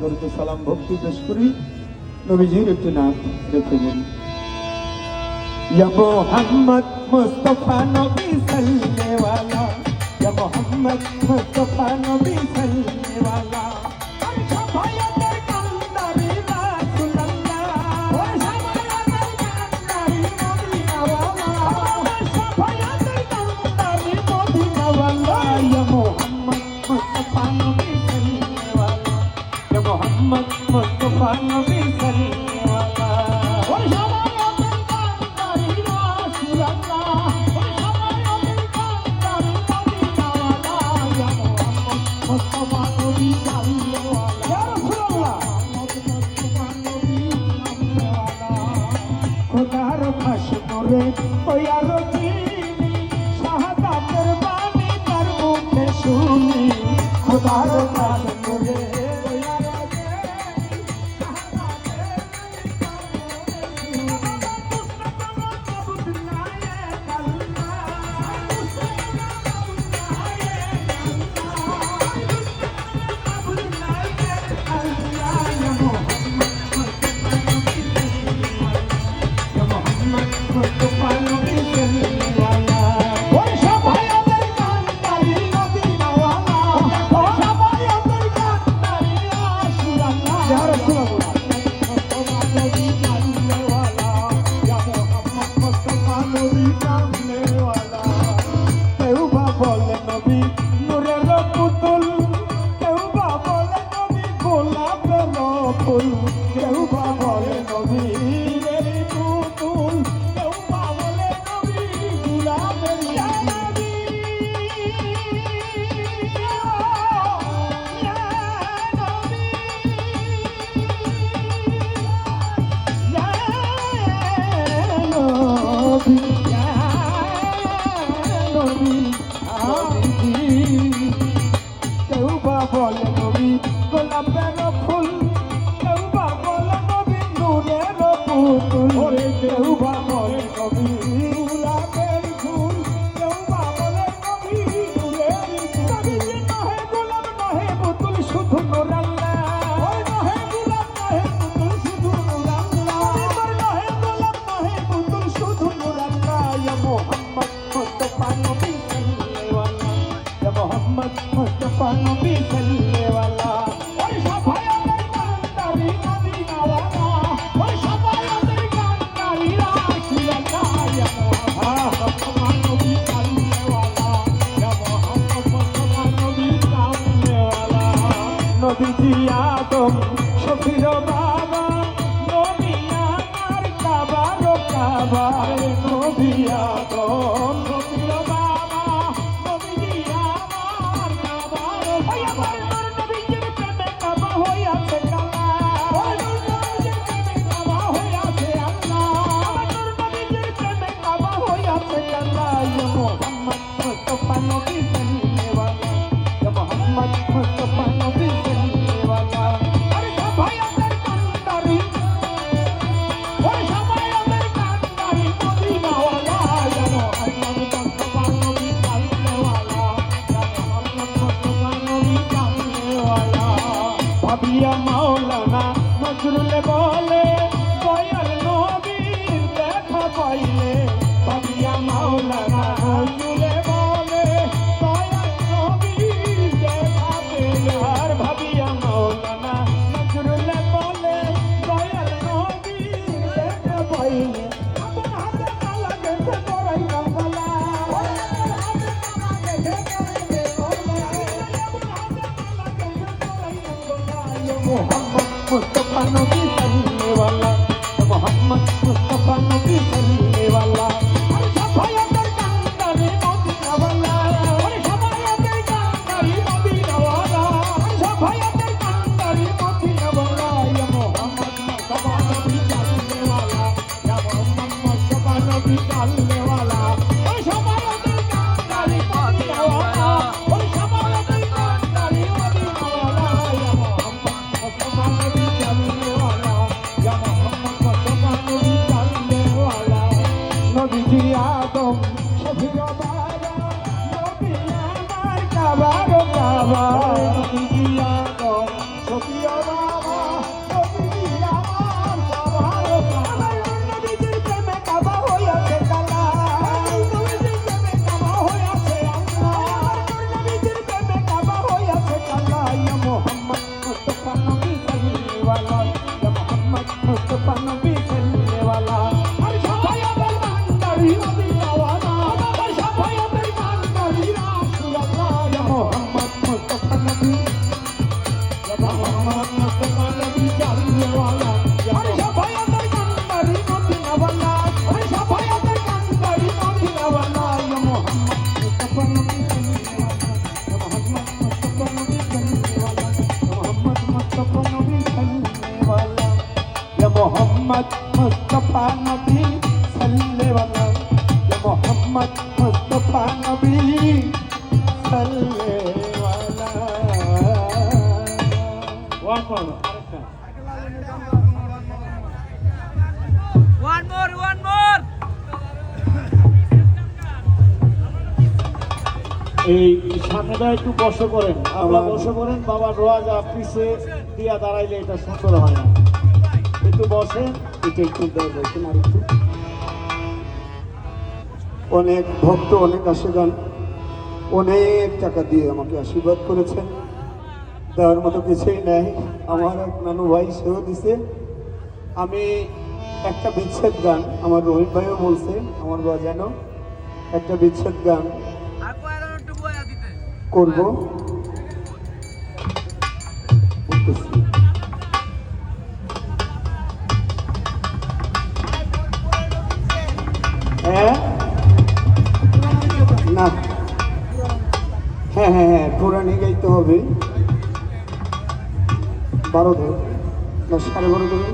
করতে সালাম ভক্তি পেশ করি নবীজির একটি নাত রেখে বলি ইয়া মুহাম্মদ মুস্তাফা নবী সাল্লাল্লাহু আলাইহি ইয়া মুহাম্মদ মুস্তাফা নবী সাল্লাল্লাহু আলাইহি मोहम्मद मुस्तफा नबी सल्लल्लाहु खुदार खास करे यार शाहादातेर बानी तार मुखे शुनी खुदार खास करे मौलाना नजरुल बोले दयाल नबीर देखा पाइले भाबिया मौलाना नजरुल बोले दयाल नबीर देखा पाइले और भाबिया मौलाना नजरुल बोले दयाल नबीर देखा पाइले अपन हाथे ना लगे से तोराई कंगला मोहम्मद मुस्तफा नबी सल्लल्लाहु अलैहि मोहम्मद मुस्तफा नबी सल्लल्लाहु अलैहि अरे सफायतेर कांदारी मदीना वाला अरे सफायतेर कांदारी मदीना वाला अरे सफायतेर कांदारी मदीना वाला या मोहम्मद मुस्तफा नबी सल्लल्लाहु अलैहि या मोहम्मद मुस्तफा नबी सल्लल्लाहु अलैहि अरे सफायतेर कांदारी मदीना वाला अरे सफायतेर कांदारी मदीना वाला या नबीजी आदम शफीर बाबा नबी আমার কাবার কাবা নবীজি আদম শফিউর मोहम्मद मुस्तफा नबी जानने वाला अरे शफायत कंदरी मदीना वाला अरे शफायत कंदरी मदीना वाला या मोहम्मद मुस्तफा नबी जानने वाला मोहम्मद मुस्तफा नबी जानने वाला या मोहम्मद मुस्तफा नबी जानने वाला या मोहम्मद मुस्तफा नबी जानने वाला One more. One more. এই সামনেটা একটু বসে করেন, আপনারা বসে করেন। বাবা রোয়াজ পিছে দিয়া দাঁড়াইলে এটা সুন্দর হয় না। একটু বসেন, এটা একটু বলছেন আর একটু অনেক ভক্ত অনেক আশীর্বাদ অনেক টাকা দিয়ে আমাকে আশীর্বাদ করেছেন। দেওয়ার মতো কিছুই নেই। আমার এক নানু ভাই সেও দিছে। আমি একটা বিচ্ছেদ গান আমার রোহিত ভাইও বলছে আমার বা যেন একটা বিচ্ছেদ গান করব। হ্যাঁ না হ্যাঁ হ্যাঁ হ্যাঁ পুরানি গাইতে হবে। 12 ধর না 12:30 ধরে